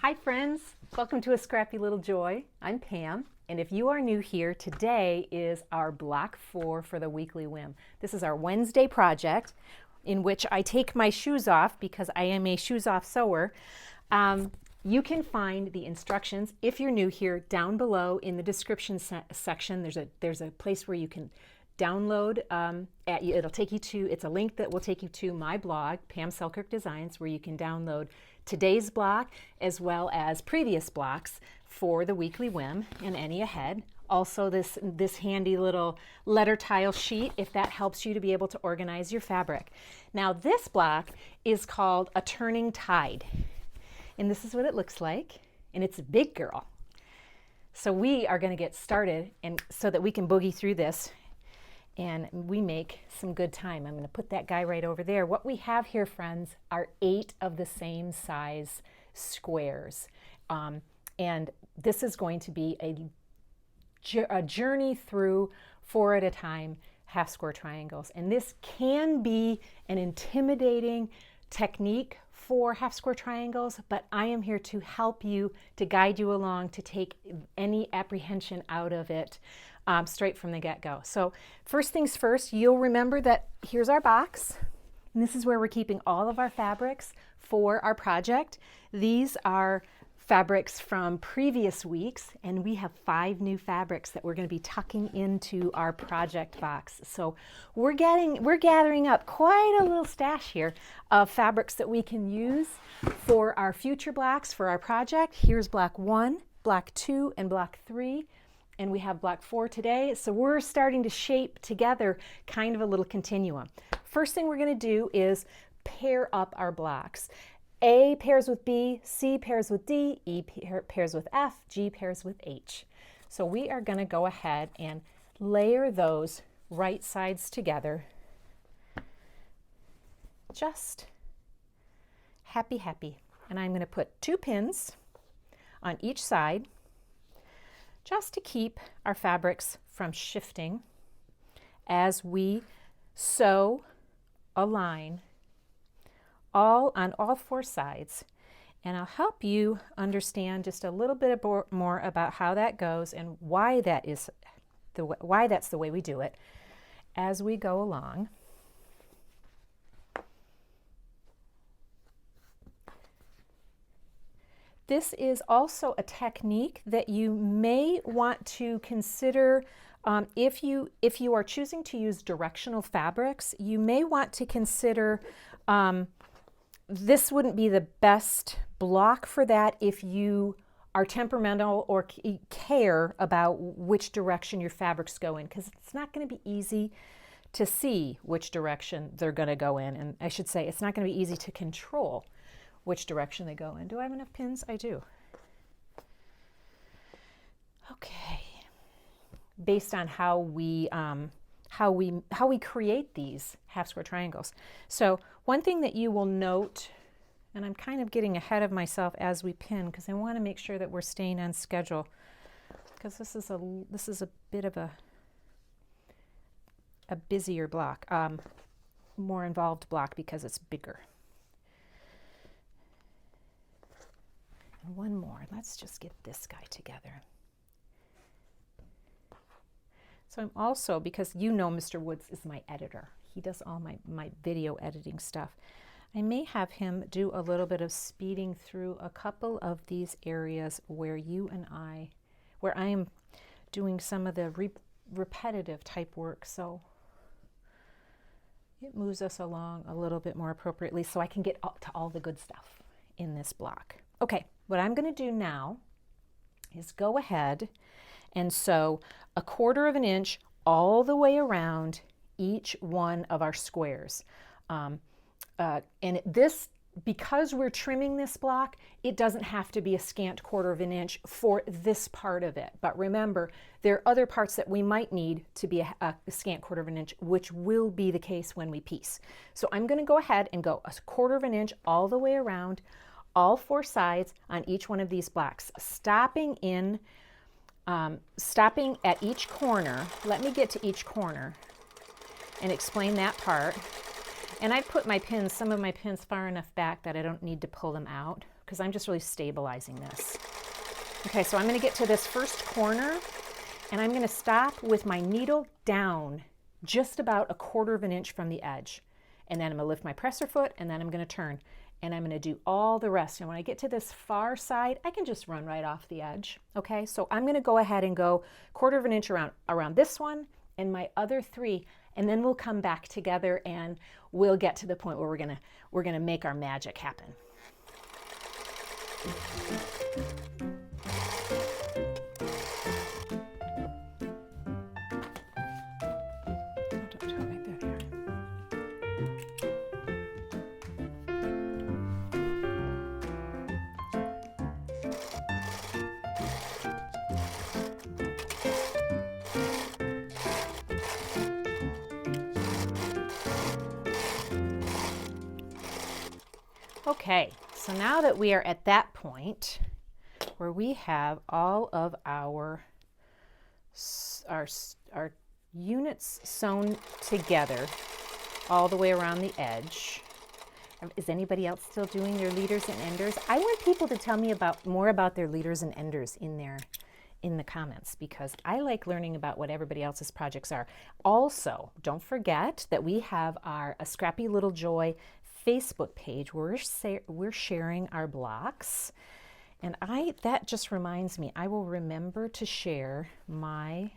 Hi friends, welcome to A Scrappy Little Joy. I'm Pam, and if you are new here, today is our block 4 for the Weekly Whim. This is our Wednesday project in which I take my shoes off because I am a shoes off sewer. You can find the instructions, if you're new here, down below in the description section. There's a place where you can download, it'll take you to, it's a link that will take you to my blog, Pam Selkirk Designs, where you can download today's block as well as previous blocks for the Weekly Whim and any ahead. Also this handy little letter tile sheet if that helps you to be able to organize your fabric. Now this block is called A Turning Tide, and this is what it looks like, and it's a big girl. So we are going to get started, and so that we can boogie through this and we make some good time. I'm going to put that guy right over there. What we have here, friends, are 8 of the same size squares. And this is going to be a journey through 4 at a time half square triangles. And this can be an intimidating technique for half square triangles, but I am here to help you, to guide you along, to take any apprehension out of it straight from the get-go. So first things first, you'll remember that here's our box, and this is where we're keeping all of our fabrics for our project. These are fabrics from previous weeks, and we have 5 new fabrics that we're going to be tucking into our project box. So we're gathering up quite a little stash here of fabrics that we can use for our future blocks for our project. Here's block 1, block 2, and block 3. And we have block 4 today, so we're starting to shape together kind of a little continuum. First thing we're going to do is pair up our blocks. A pairs with B, C pairs with D, E pairs with F, G pairs with H. So we are going to go ahead and layer those right sides together. Just happy. And I'm going to put 2 pins on each side, just to keep our fabrics from shifting as we sew a line on all 4 sides. And I'll help you understand just a little bit more about how that goes and why that's the way we do it as we go along. This is also a technique that you may want to consider if you are choosing to use directional fabrics. You may want to consider this wouldn't be the best block for that if you are temperamental or care about which direction your fabrics go in, because it's not going to be easy to see which direction they're going to go in, and I should say it's not going to be easy to control which direction they go in. Do I have enough pins? I do. Okay. Based on how we create these half square triangles. So one thing that you will note, and I'm kind of getting ahead of myself as we pin because I want to make sure that we're staying on schedule, because this is a bit of a busier block, more involved block because it's bigger. One more. Let's just get this guy together. So I'm also, because you know Mr. Woods is my editor. He does all my video editing stuff. I may have him do a little bit of speeding through a couple of these areas where I am doing some of the repetitive type work. So it moves us along a little bit more appropriately so I can get to all the good stuff in this block. Okay. What I'm going to do now is go ahead and sew 1/4 inch all the way around each one of our squares. And because we're trimming this block, it doesn't have to be a scant 1/4 inch for this part of it. But remember, there are other parts that we might need to be a scant 1/4 inch, which will be the case when we piece. So I'm going to go ahead and go 1/4 inch all the way around all 4 sides on each one of these blocks, stopping at each corner. Let me get to each corner and explain that part. And I put my pins, some of my pins, far enough back that I don't need to pull them out. because I'm just really stabilizing this. Okay, so I'm going to get to this first corner, and I'm going to stop with my needle down just about 1/4 of an inch from the edge. And then I'm going to lift my presser foot, and then I'm going to turn. And I'm going to do all the rest. And when I get to this far side, I can just run right off the edge. Okay, so I'm going to go ahead and go 1/4 of an inch around this one and my other 3, and then we'll come back together and we'll get to the point where we're gonna make our magic happen. Okay, so now that we are at that point where we have all of our units sewn together all the way around the edge. Is anybody else still doing their leaders and enders? I want people to tell me more about their leaders and enders in the comments, because I like learning about what everybody else's projects are. Also, don't forget that we have a Scrappy Little Joy Facebook page where we're sharing our blocks, and that just reminds me, I will remember to share my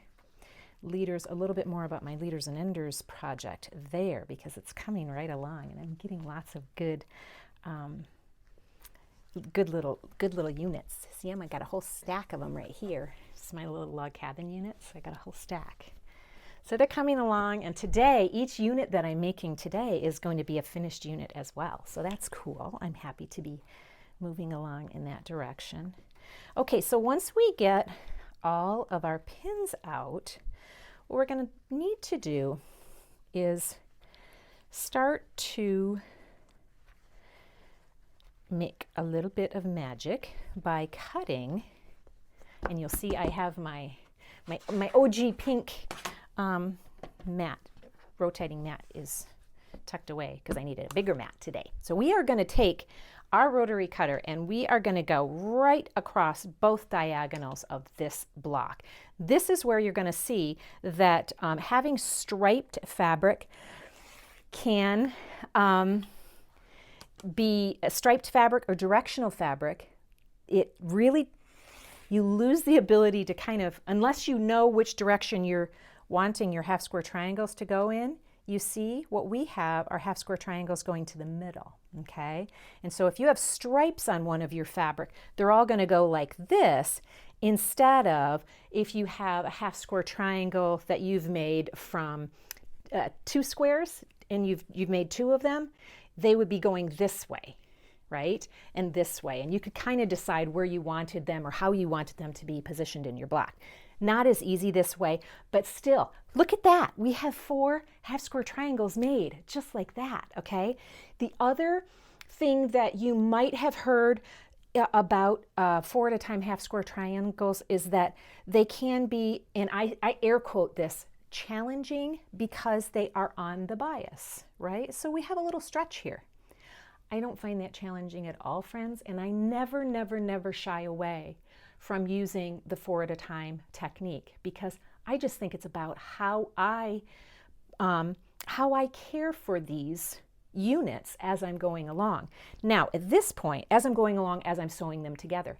leaders, a little bit more about my leaders and enders project there, because it's coming right along and I'm getting lots of good little units. See them? I got a whole stack of them right here. It's my little log cabin units. I got a whole stack. So they're coming along, and today, each unit that I'm making today is going to be a finished unit as well. So that's cool. I'm happy to be moving along in that direction. Okay, so once we get all of our pins out, what we're going to need to do is start to make a little bit of magic by cutting, and you'll see I have my OG pink mat, rotating mat is tucked away because I needed a bigger mat today. So we are going to take our rotary cutter and we are going to go right across both diagonals of this block. This is where you're going to see that having striped fabric can be a striped fabric or directional fabric. It really, you lose the ability to kind of, unless you know which direction you're wanting your half square triangles to go in, you see what we have are half square triangles going to the middle, okay? And so if you have stripes on one of your fabric, they're all going to go like this, instead of if you have a half square triangle that you've made from 2 squares and you've made 2 of them, they would be going this way, right? And this way. And you could kind of decide where you wanted them or how you wanted them to be positioned in your block. Not as easy this way, but still, look at that. We have 4 half square triangles made just like that, okay? The other thing that you might have heard about 4 at a time half square triangles is that they can be, and I air quote this, challenging because they are on the bias, right? So we have a little stretch here. I don't find that challenging at all, friends, and I never, never, never shy away from using the 4 at a time technique, because I just think it's about how I care for these units as I'm going along. Now, at this point, as I'm going along, as I'm sewing them together,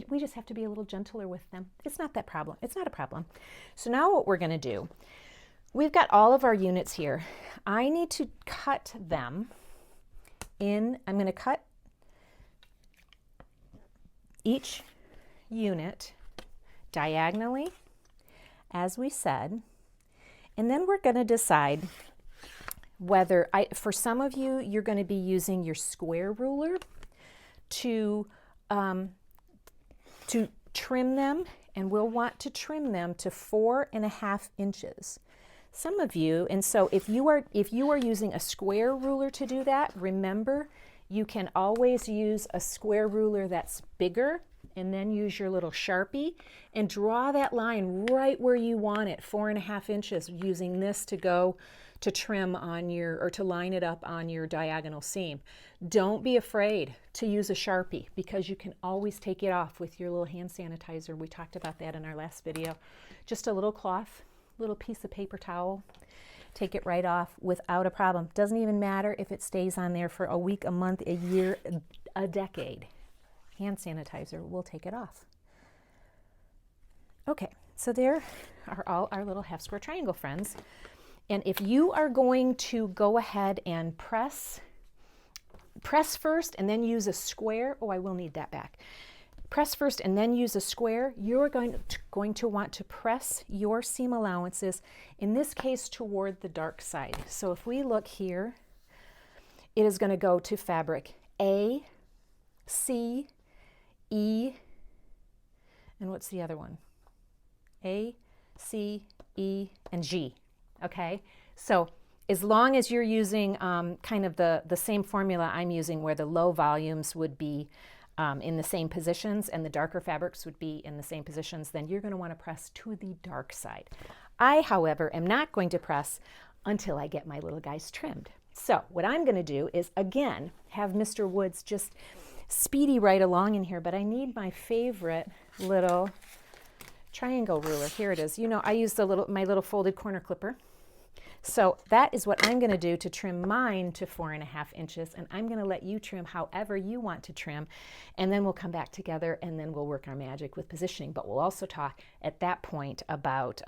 we just have to be a little gentler with them. It's not that problem. It's not a problem. So now what we're going to do, we've got all of our units here. I need to cut them in. I'm going to cut each unit diagonally, as we said, and then we're going to decide whether, for some of you, you're going to be using your square ruler to trim them, and we'll want to trim them to 4.5 inches. Some of you, and so if you are using a square ruler to do that, remember you can always use a square ruler that's bigger, and then use your little Sharpie and draw that line right where you want it, 4.5 inches, using this to go to trim on your, or to line it up on your diagonal seam. Don't be afraid to use a Sharpie, because you can always take it off with your little hand sanitizer. We talked about that in our last video. Just a little cloth, little piece of paper towel. Take it right off without a problem. Doesn't even matter if it stays on there for a week, a month, a year, a decade. Hand sanitizer will take it off. Okay, so there are all our little half square triangle friends. And if you are going to go ahead and press first and then use a square, oh, I will need that back. Press first and then use a square, you're going to want to press your seam allowances, in this case toward the dark side. So if we look here, it is going to go to fabric A, C, E, and what's the other one? A, C, E, and G. Okay, so as long as you're using kind of the same formula I'm using, where the low volumes would be in the same positions and the darker fabrics would be in the same positions, then you're going to want to press to the dark side. I, however, am not going to press until I get my little guys trimmed. So what I'm going to do is, again, have Mr. Woods just speedy right along in here, but I need my favorite little triangle ruler. Here it is. You know, I use my little folded corner clipper. So that is what I'm going to do to trim mine to 4.5 inches, and I'm going to let you trim however you want to trim, and then we'll come back together and then we'll work our magic with positioning. But we'll also talk at that point about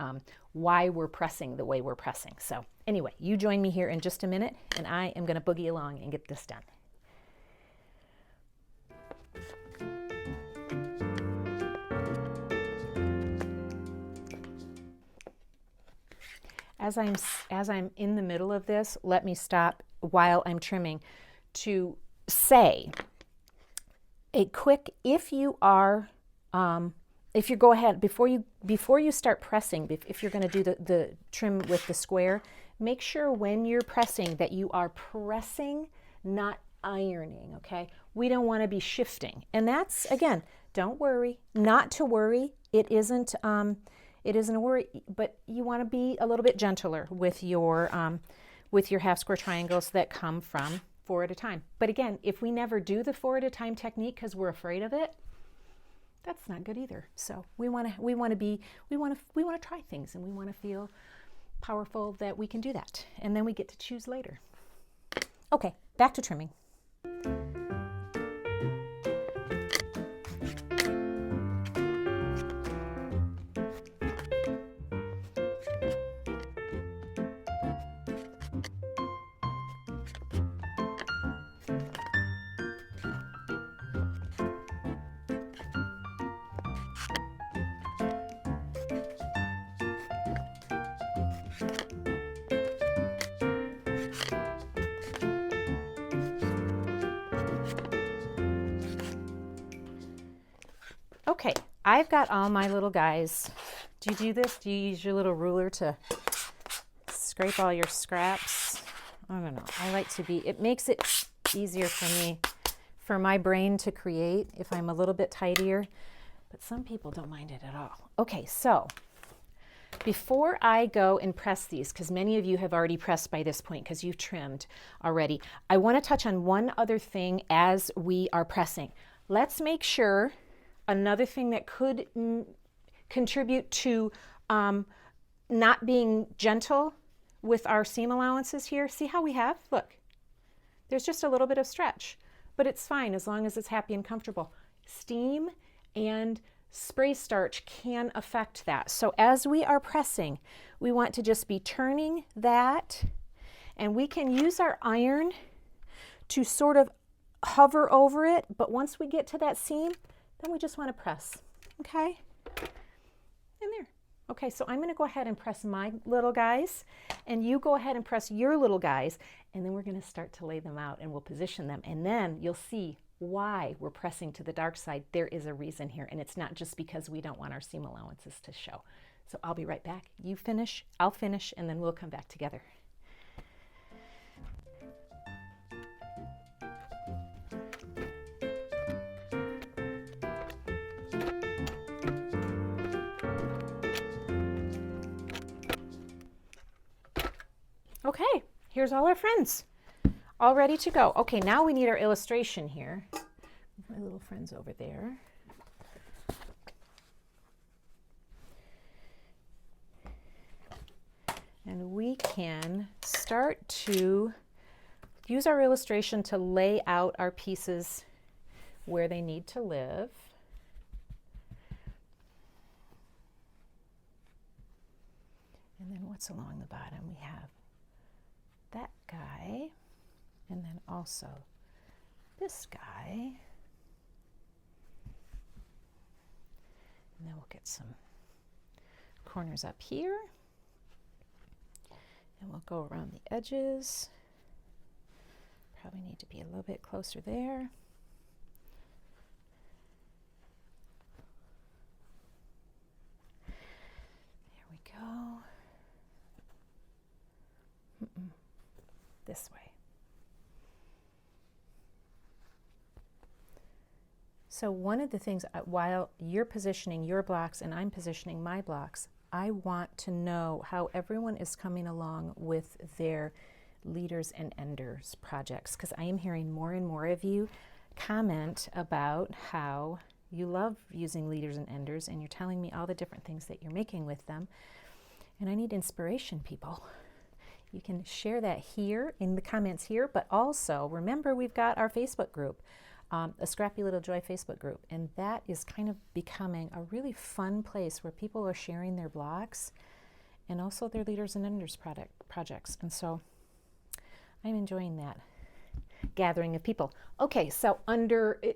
why we're pressing the way we're pressing. So anyway, you join me here in just a minute, and I am going to boogie along and get this done. As I'm in the middle of this, let me stop while I'm trimming to say a quick, if you go ahead, before you start pressing, if you're going to do the trim with the square, make sure when you're pressing that you are pressing, not ironing, okay? We don't want to be shifting. And that's, again, don't worry, not to worry. It isn't a worry, but you want to be a little bit gentler with your half square triangles that come from 4 at a time. But again, if we never do the 4 at a time technique because we're afraid of it, that's not good either. So we want to try things, and we want to feel powerful that we can do that, and then we get to choose later. Okay, back to trimming. Okay, I've got all my little guys. Do you do this? Do you use your little ruler to scrape all your scraps? I don't know. I like to be, it makes it easier for me, for my brain to create if I'm a little bit tidier, but some people don't mind it at all. Okay, so before I go and press these, because many of you have already pressed by this point because you've trimmed already, I want to touch on one other thing as we are pressing. Let's make sure, another thing that could contribute to not being gentle with our seam allowances here. See how we have? Look, there's just a little bit of stretch, but it's fine as long as it's happy and comfortable. Steam and spray starch can affect that. So as we are pressing, we want to just be turning that, and we can use our iron to sort of hover over it, but once we get to that seam, then we just want to press, okay? In there. Okay, so I'm going to go ahead and press my little guys, and you go ahead and press your little guys, and then we're going to start to lay them out, and we'll position them, and then you'll see why we're pressing to the dark side. There is a reason here, and it's not just because we don't want our seam allowances to show. So I'll be right back. You finish, I'll finish, and then we'll come back together. Okay, here's all our friends, all ready to go. Okay, now we need our illustration here. My little friends over there. And we can start to use our illustration to lay out our pieces where they need to live. And then what's along the bottom? We have that guy, and then also this guy. And then we'll get some corners up here. And we'll go around the edges. Probably need to be a little bit closer there. There we go. This way. So one of the things, while you're positioning your blocks and I'm positioning my blocks, I want to know how everyone is coming along with their leaders and enders projects, because I am hearing more and more of you comment about how you love using leaders and enders, and you're telling me all the different things that you're making with them. And I need inspiration, people. You can share that here in the comments here, but also remember we've got our Facebook group, a Scrappy Little Joy Facebook group, and that is kind of becoming a really fun place where people are sharing their blocks and also their leaders and enders projects. And so I'm enjoying that gathering of people. Okay, so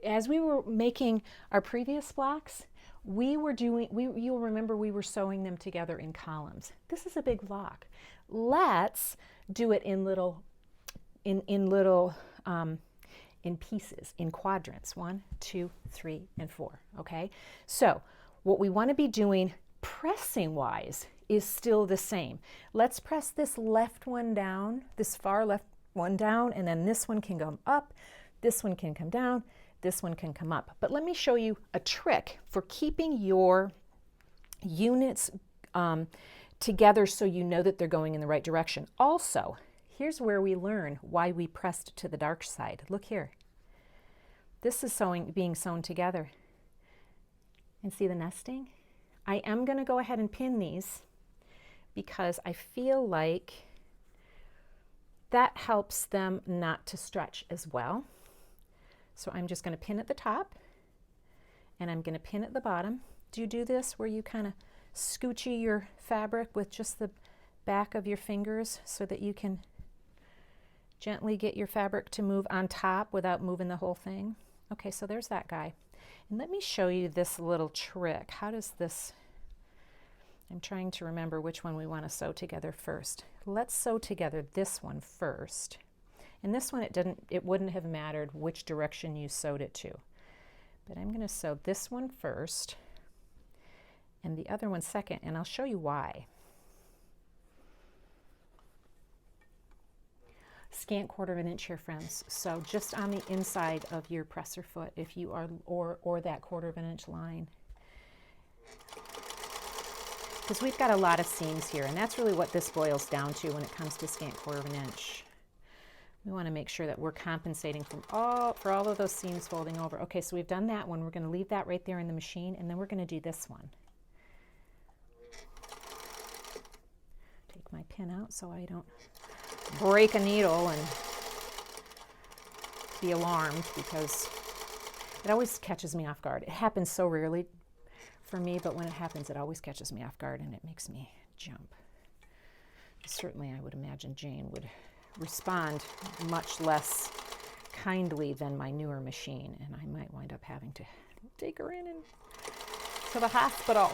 as we were making our previous blocks, you'll remember we were sewing them together in columns. This is a big block. Let's do it in in pieces, in quadrants, 1, 2, 3, and 4, okay? So what we want to be doing pressing wise is still the same. Let's press this left one down, this far left one down, and then this one can come up, this one can come down, this one can come up. But let me show you a trick for keeping your units together so you know that they're going in the right direction. Also, here's where we learn why we pressed to the dark side. Look here. This is being sewn together. And see the nesting? I am going to go ahead and pin these because I feel like that helps them not to stretch as well. So I'm just going to pin at the top and I'm going to pin at the bottom. Do you do this where you kind of scoochy your fabric with just the back of your fingers so that you can gently get your fabric to move on top without moving the whole thing? Okay, so there's that guy. And let me show you this little trick. How does this, I'm trying to remember which one we want to sew together first. Let's sew together this one first. And this one, it wouldn't have mattered which direction you sewed it to. But I'm going to sew this one first and the other one second, and I'll show you why. Scant 1/4 inch here, friends. So just on the inside of your presser foot, if you are, or that 1/4 inch line. Because we've got a lot of seams here, and that's really what this boils down to when it comes to scant 1/4 inch. We want to make sure that we're compensating for all of those seams folding over. Okay, so we've done that one. We're going to leave that right there in the machine, and then we're going to do this one. Take my pin out so I don't break a needle and be alarmed, because it always catches me off guard. It happens so rarely for me, but when it happens, it always catches me off guard and it makes me jump. Certainly, I would imagine Jane would respond much less kindly than my newer machine, and I might wind up having to take her in and to the hospital.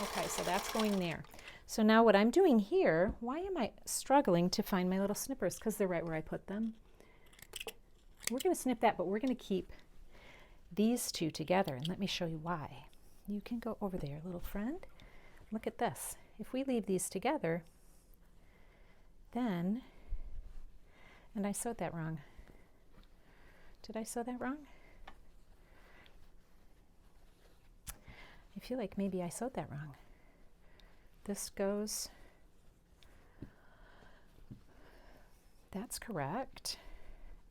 Okay, so that's going there. So now what I'm doing here, why am I struggling to find my little snippers? Because they're right where I put them. We're going to snip that, but we're going to keep these two together, and let me show you why. You can go over there, little friend. Look at this. If we leave these together, then, and I sewed that wrong. Did I sew that wrong? I feel like maybe I sewed that wrong. This goes That's correct.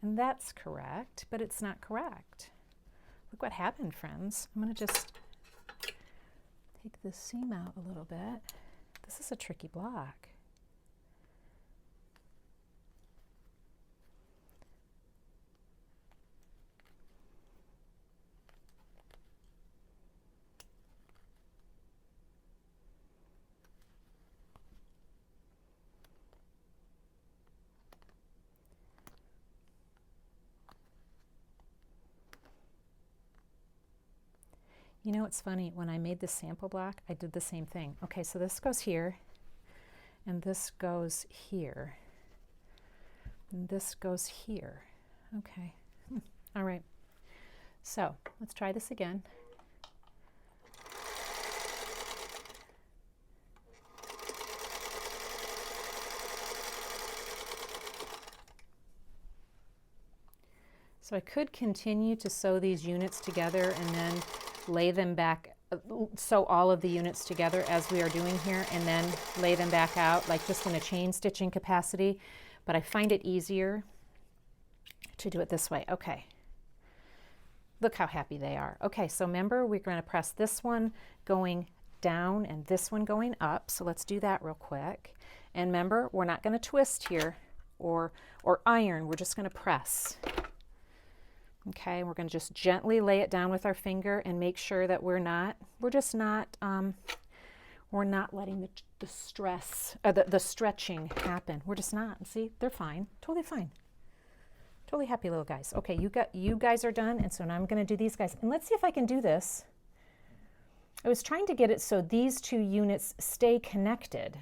And that's correct, but it's not correct. Look what happened, friends. I'm going to just take this seam out a little bit. This is a tricky block. You know, it's funny, when I made this sample block, I did the same thing. Okay, so this goes here, and this goes here, and this goes here. Okay, all right. So let's try this again. So I could continue to sew these units together and then lay them back, sew all of the units together as we are doing here, and then lay them back out like just in a chain stitching capacity, but I find it easier to do it this way. Okay, look how happy they are. Okay, so remember, we're going to press this one going down and this one going up, so let's do that real quick. And remember, we're not going to twist here or iron, we're just going to press. Okay, we're going to just gently lay it down with our finger and make sure that we're not letting the stress, the stretching happen. We're just not. See, they're fine, totally fine. Totally happy little guys. Okay, you guys are done, and so now I'm going to do these guys. And let's see if I can do this. I was trying to get it so these two units stay connected,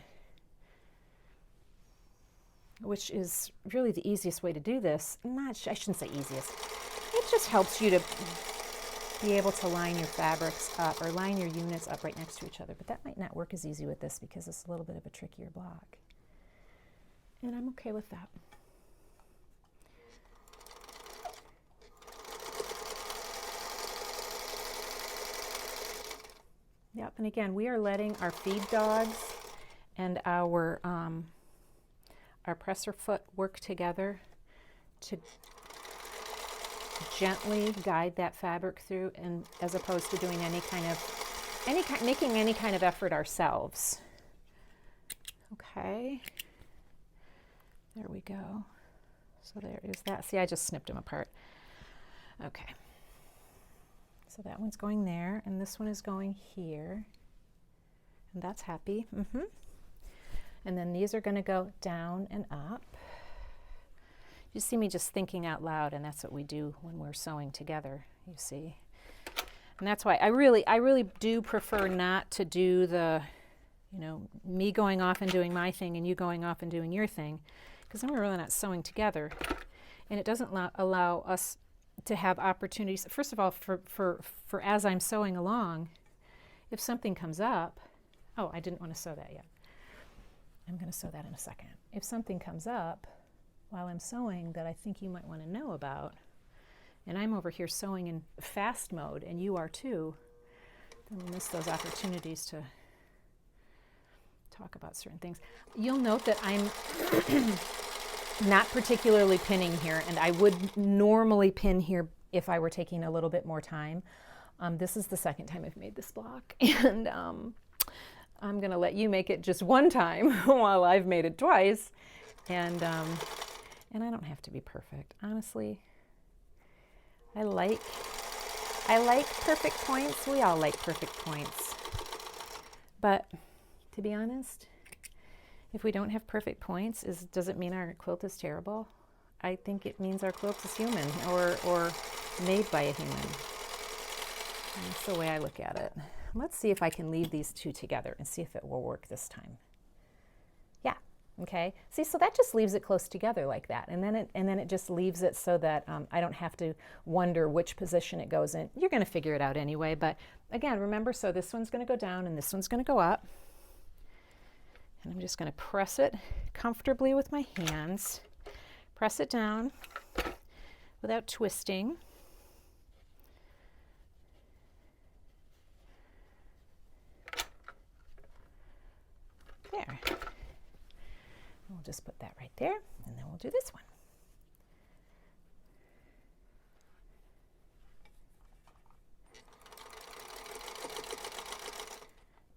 which is really the easiest way to do this. I shouldn't say easiest. It just helps you to be able to line your fabrics up or line your units up right next to each other. But that might not work as easy with this because it's a little bit of a trickier block. And I'm okay with that. Yep, and again, we are letting our feed dogs and our presser foot work together to gently guide that fabric through, and as opposed to doing making any kind of effort ourselves. Okay, there we go. So there is that. See, I just snipped them apart. Okay, so that one's going there, and this one is going here, and that's happy. And then these are going to go down and up. You see me just thinking out loud, and that's what we do when we're sewing together, you see. And that's why I really do prefer not to do the, me going off and doing my thing and you going off and doing your thing, because then we're really not sewing together. And it doesn't allow us to have opportunities. First of all, for as I'm sewing along, if something comes up, oh, I didn't want to sew that yet. I'm going to sew that in a second. If something comes up while I'm sewing that I think you might want to know about, and I'm over here sewing in fast mode and you are too, then we'll miss those opportunities to talk about certain things. You'll note that I'm not particularly pinning here, and I would normally pin here if I were taking a little bit more time. This is the second time I've made this block, and I'm going to let you make it just one time while I've made it twice. And I don't have to be perfect. Honestly, I like perfect points. We all like perfect points. But to be honest, if we don't have perfect points, does it mean our quilt is terrible? I think it means our quilt is human or made by a human. And that's the way I look at it. Let's see if I can leave these two together and see if it will work this time. Yeah, okay. See, so that just leaves it close together like that, and then it just leaves it so that I don't have to wonder which position it goes in. You're going to figure it out anyway, but again, remember, so this one's going to go down and this one's going to go up. And I'm just going to press it comfortably with my hands. Press it down without twisting. There. We'll just put that right there, and then we'll do this one.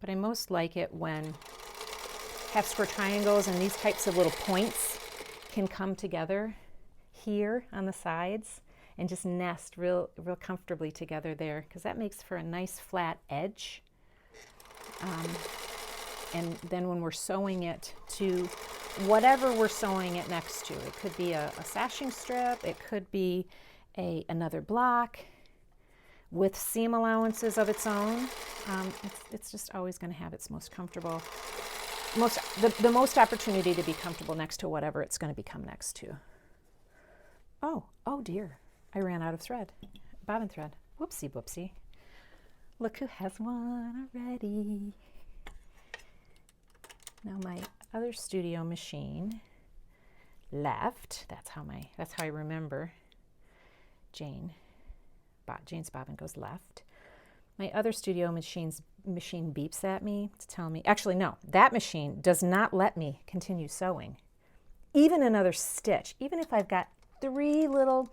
But I most like it when half square triangles and these types of little points can come together here on the sides and just nest real comfortably together there, because that makes for a nice flat edge. And then when we're sewing it to whatever we're sewing it next to, it could be a sashing strip, it could be another block with seam allowances of its own. It's just always going to have its most comfortable, the most opportunity to be comfortable next to whatever it's going to become next to. Oh dear, I ran out of thread, bobbin thread. Whoopsie boopsie. Look who has one already. Now my other studio machine left. That's how I remember Jane's bobbin goes left. My other studio machine beeps at me to tell me, actually no, that machine does not let me continue sewing. Even another stitch, even if I've got 3 little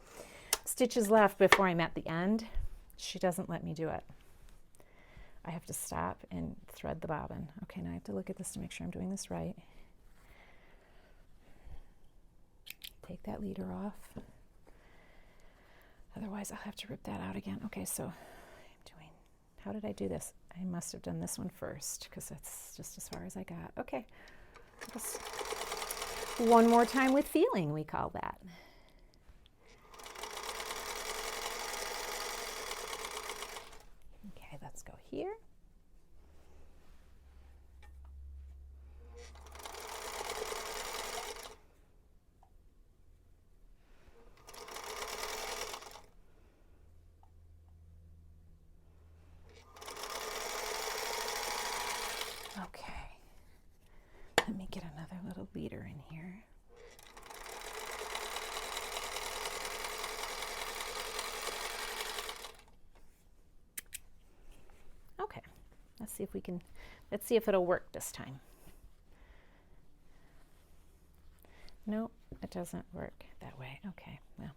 stitches left before I'm at the end, she doesn't let me do it. I have to stop and thread the bobbin. Okay, now I have to look at this to make sure I'm doing this right. Take that leader off. Otherwise, I'll have to rip that out again. Okay, so how did I do this? I must have done this one first, because that's just as far as I got. Okay, just one more time with feeling, we call that. Okay, let's go here. Okay, let me get another little leader in here. Okay, let's see if it'll work this time. No, it doesn't work that way. Okay, well,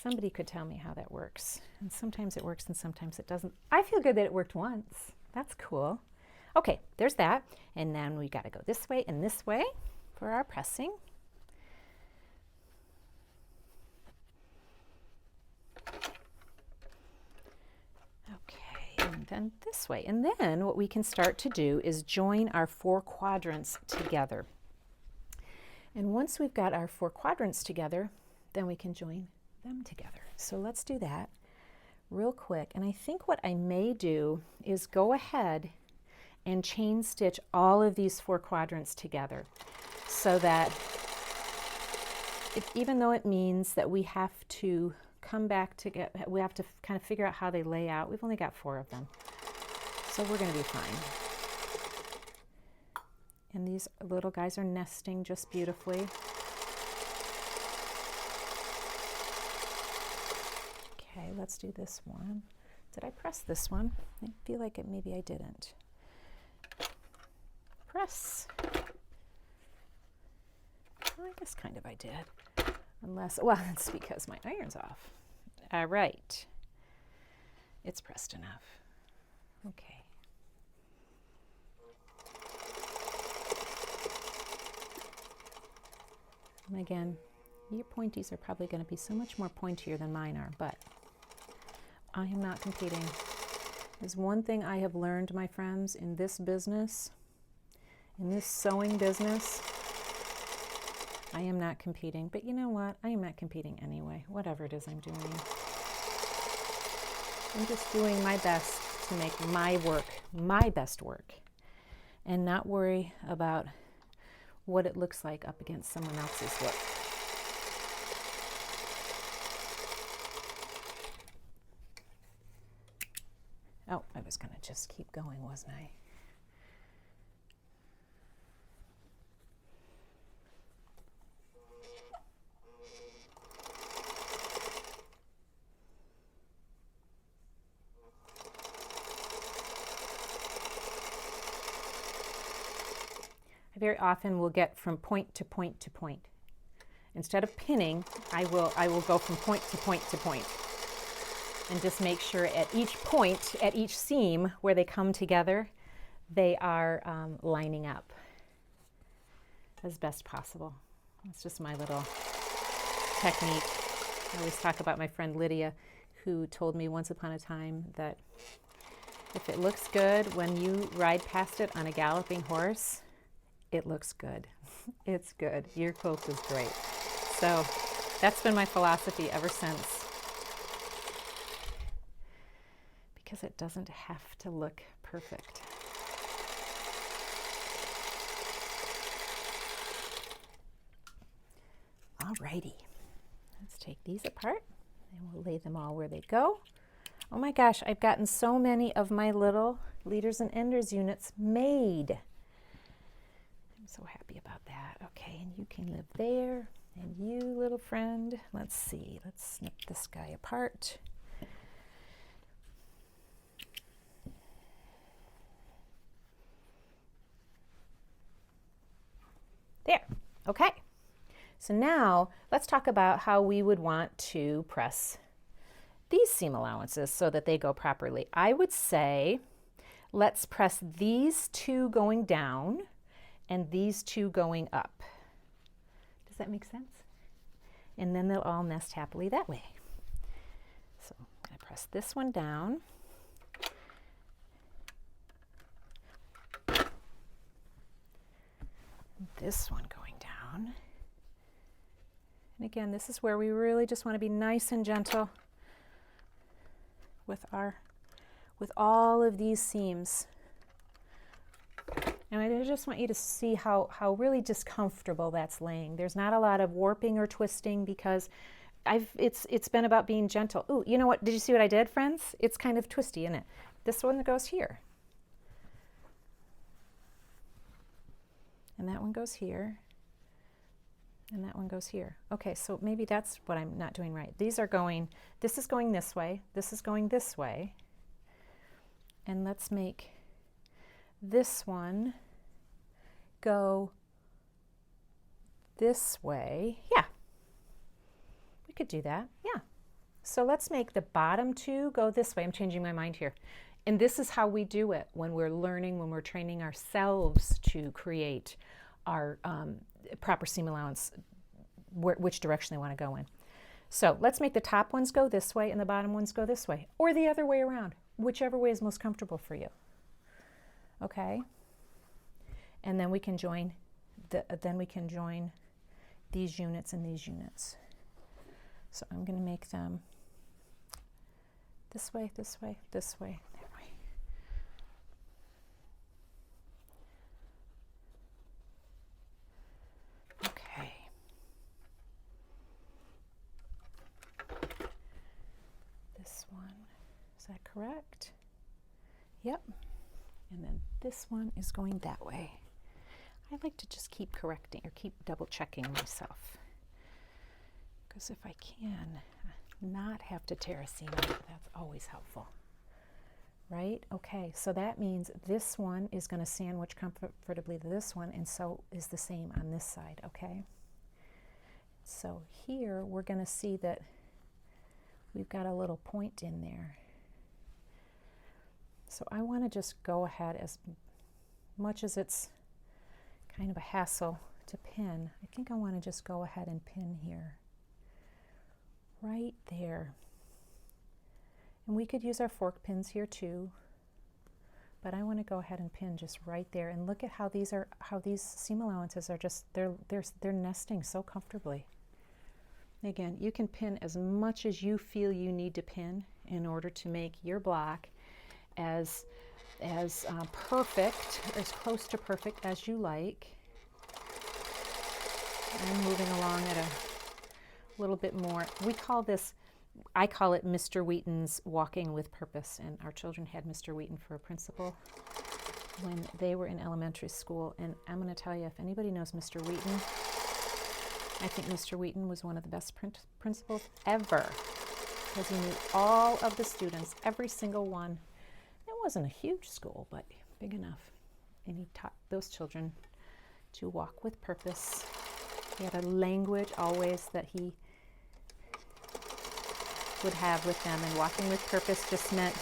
somebody could tell me how that works. And sometimes it works and sometimes it doesn't. I feel good that it worked once. That's cool. Okay, there's that. And then we got to go this way and this way for our pressing. Okay, and then this way. And then what we can start to do is join our 4 quadrants together. And once we've got our 4 quadrants together, then we can join them together. So let's do that real quick. And I think what I may do is go ahead and chain stitch all of these 4 quadrants together, so that even though it means that we have to come back to we have to kind of figure out how they lay out. We've only got 4 of them, so we're going to be fine. And these little guys are nesting just beautifully. Okay, let's do this one. Did I press this one? I feel like maybe I didn't. Press. Well, I guess kind of I did. Unless, well, that's because my iron's off. All right. It's pressed enough. Okay. And again, your pointies are probably going to be so much more pointier than mine are, but I am not competing. There's one thing I have learned, my friends, in this business, in this sewing business, I am not competing. But you know what? I am not competing anyway, whatever it is I'm doing. I'm just doing my best to make my work my best work and not worry about what it looks like up against someone else's work. Oh, I was going to just keep going, wasn't I? very often will get from point to point to point. Instead of pinning, I will go from point to point to point. And just make sure at each point, at each seam where they come together, they are lining up as best possible. That's just my little technique. I always talk about my friend Lydia, who told me once upon a time that if it looks good when you ride past it on a galloping horse, it looks good. It's good. Your quilt is great. So that's been my philosophy ever since. Because it doesn't have to look perfect. Alrighty, let's take these apart and we'll lay them all where they go. Oh my gosh, I've gotten so many of my little leaders and enders units made. I'm so happy about that. Okay, and you can live there. And you, little friend, let's see, let's snip this guy apart. There, okay. So now let's talk about how we would want to press these seam allowances so that they go properly. I would say let's press these two going down and these two going up. Does that make sense? And then they'll all nest happily that way. So I'm going to press this one down. This one going down. And again, this is where we really just want to be nice and gentle with all of these seams. And I just want you to see how really just comfortable that's laying. There's not a lot of warping or twisting because it's been about being gentle. Ooh, you know what? Did you see what I did, friends? It's kind of twisty, isn't it? This one goes here. And that one goes here. And that one goes here. Okay, so maybe that's what I'm not doing right. These are going, this is going this way, this is going this way. And let's make this one go this way. Yeah, we could do that, yeah. So let's make the bottom two go this way. I'm changing my mind here. And this is how we do it when we're learning, when we're training ourselves to create our proper seam allowance, which direction they want to go in. So let's make the top ones go this way and the bottom ones go this way, or the other way around, whichever way is most comfortable for you. Okay, and then we can join these units and these units. So I'm going to make them this way, this way, this way, that way. Okay. This one, is that correct? Yep. And then this one is going that way. I like to just keep correcting or keep double checking myself. Because if I can not have to tear a seam out, that's always helpful. Right? Okay, so that means this one is going to sandwich comfortably to this one, and so is the same on this side, okay? So here we're going to see that we've got a little point in there. So I want to just go ahead, as much as it's kind of a hassle to pin, I think I want to just go ahead and pin here. Right there. And we could use our fork pins here too, but I want to go ahead and pin just right there. And look at how these seam allowances are just, they're nesting so comfortably. Again, you can pin as much as you feel you need to pin in order to make your block as perfect, as close to perfect as you like. I'm moving along at a little bit more. We call this, I call it Mr. Wheaton's walking with purpose, and our children had Mr. Wheaton for a principal when they were in elementary school. And I'm going to tell you, if anybody knows Mr. Wheaton, I think Mr. Wheaton was one of the best principals ever, because he knew all of the students, every single one. It wasn't a huge school, but big enough. And he taught those children to walk with purpose. He had a language always that he would have with them, and walking with purpose just meant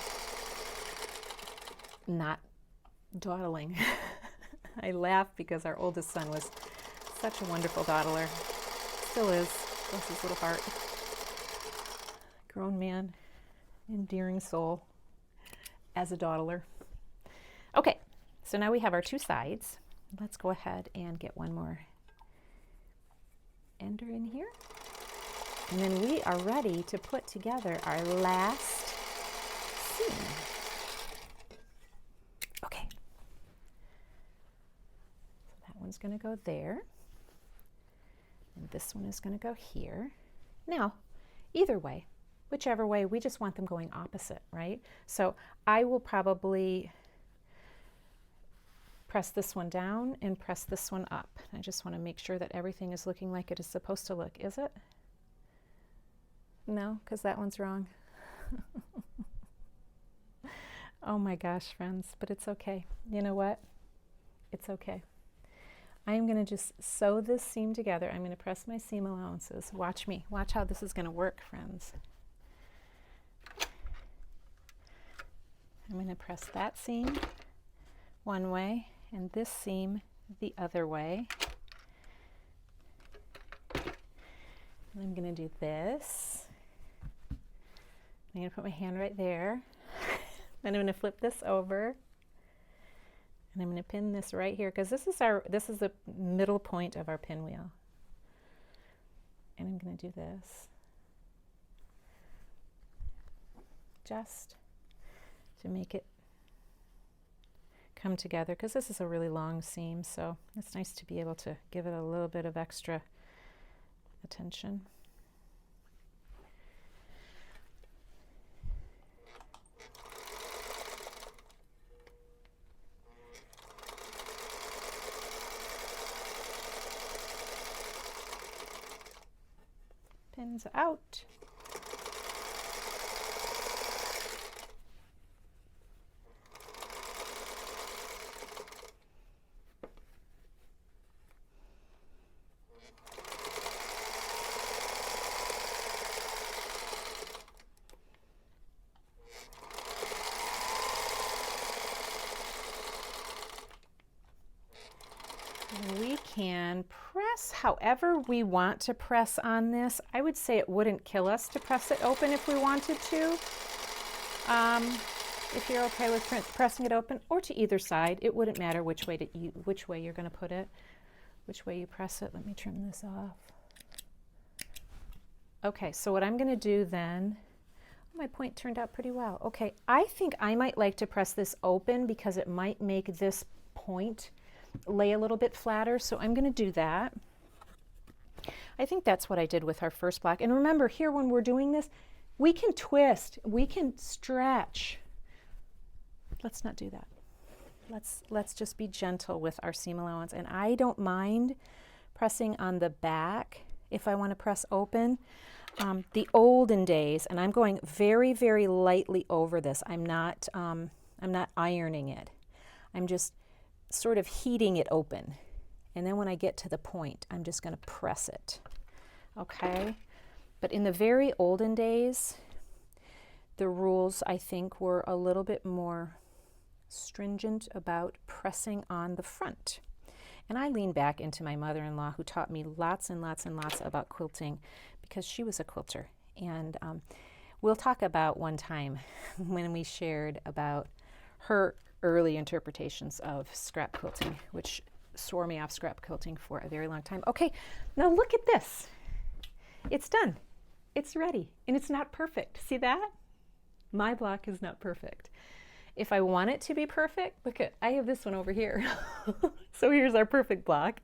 not dawdling. I laugh because our oldest son was such a wonderful dawdler. Still is. Bless his little heart. Grown man, endearing soul as a dawdler. Okay, so now we have our two sides. Let's go ahead and get one more ender in here. And then we are ready to put together our last seam. Okay. So that one's going to go there. And this one is going to go here. Now, either way, whichever way, we just want them going opposite, right? So I will probably press this one down and press this one up. I just want to make sure that everything is looking like it is supposed to look. Is it? No, because that one's wrong. Oh my gosh, friends, but it's okay. You know what? It's okay. I'm going to just sew this seam together. I'm going to press my seam allowances. Watch me. Watch how this is going to work, friends. I'm going to press that seam one way and this seam the other way. And I'm going to do this. I'm going to put my hand right there. Then I'm going to flip this over. And I'm going to pin this right here because this is the middle point of our pinwheel. And I'm going to do this just to make it come together, because this is a really long seam, so it's nice to be able to give it a little bit of extra attention. Pins out. We can press however we want to press on this. I would say it wouldn't kill us to press it open if we wanted to. If you're okay with pressing it open, or to either side, it wouldn't matter which way you're going to put it, which way you press it. Let me trim this off. Okay, so what I'm going to do then, my point turned out pretty well. Okay, I think I might like to press this open because it might make this point lay a little bit flatter, so I'm going to do that. I think that's what I did with our first block. And remember here, when we're doing this, we can twist, we can stretch. Let's not do that. Let's just be gentle with our seam allowance. And I don't mind pressing on the back if I want to press open. The olden days, and I'm going very, very lightly over this. I'm not ironing it. I'm just sort of heating it open. And then when I get to the point, I'm just going to press it. Okay? But in the very olden days, the rules, I think, were a little bit more stringent about pressing on the front. And I lean back into my mother-in-law, who taught me lots and lots and lots about quilting because she was a quilter. And we'll talk about one time when we shared about her early interpretations of scrap quilting, which swore me off scrap quilting for a very long time. Okay, now look at this. It's done. It's ready. And it's not perfect. See that? My block is not perfect. If I want it to be perfect, look at, I have this one over here. So here's our perfect block.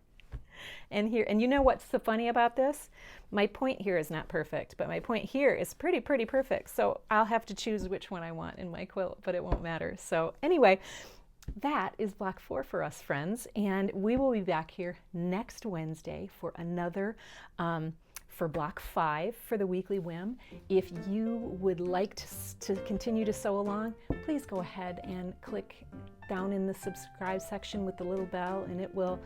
And here, and you know what's so funny about this? My point here is not perfect, but my point here is pretty perfect. So I'll have to choose which one I want in my quilt, but it won't matter. So anyway, that is block 4 for us, friends. And we will be back here next Wednesday for another for block 5 for the Weekly Whim. If you would like to continue to sew along, please go ahead and click down in the subscribe section with the little bell, and it will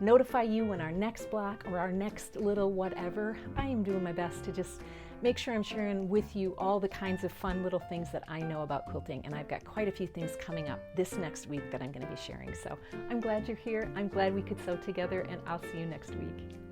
notify you when our next block or our next little whatever. I am doing my best to just make sure I'm sharing with you all the kinds of fun little things that I know about quilting, and I've got quite a few things coming up this next week that I'm going to be sharing. So I'm glad you're here. I'm glad we could sew together, and I'll see you next week.